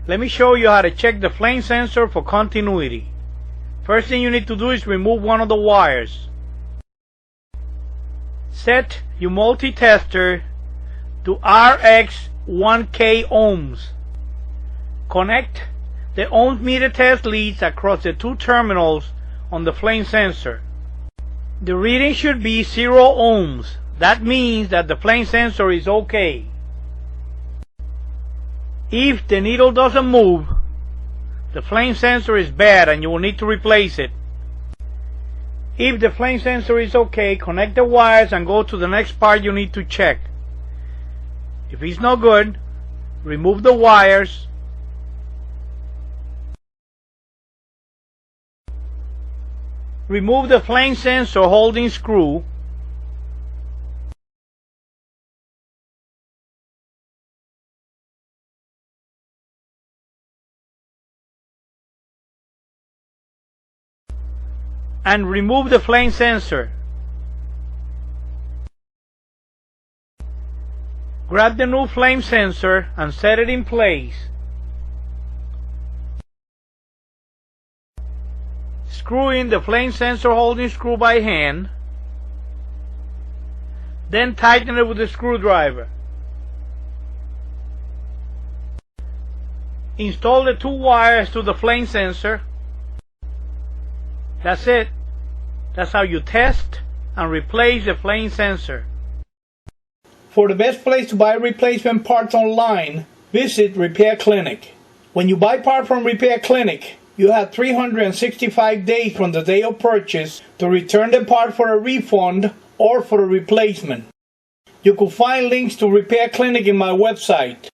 Let me show you how to check the flame sensor for continuity. First thing you need to do is remove one of the wires. Set your multi-tester to RX 1K ohms. Connect the ohms meter test leads across the two terminals on the flame sensor. The reading should be 0 ohms. That means that the flame sensor is okay. If the needle doesn't move, the flame sensor is bad and you will need to replace it. If the flame sensor is okay, connect the wires and go to the next part you need to check. If it's no good, remove the wires. Remove the flame sensor holding screw. And remove the flame sensor. Grab the new flame sensor and set it in place. Screw in the flame sensor holding screw by hand. Then tighten it with a screwdriver. Install the two wires to the flame sensor. That's it. That's how you test and replace the flame sensor. For the best place to buy replacement parts online, visit Repair Clinic. When you buy parts from Repair Clinic, you have 365 days from the day of purchase to return the part for a refund or for a replacement. You can find links to Repair Clinic in my website.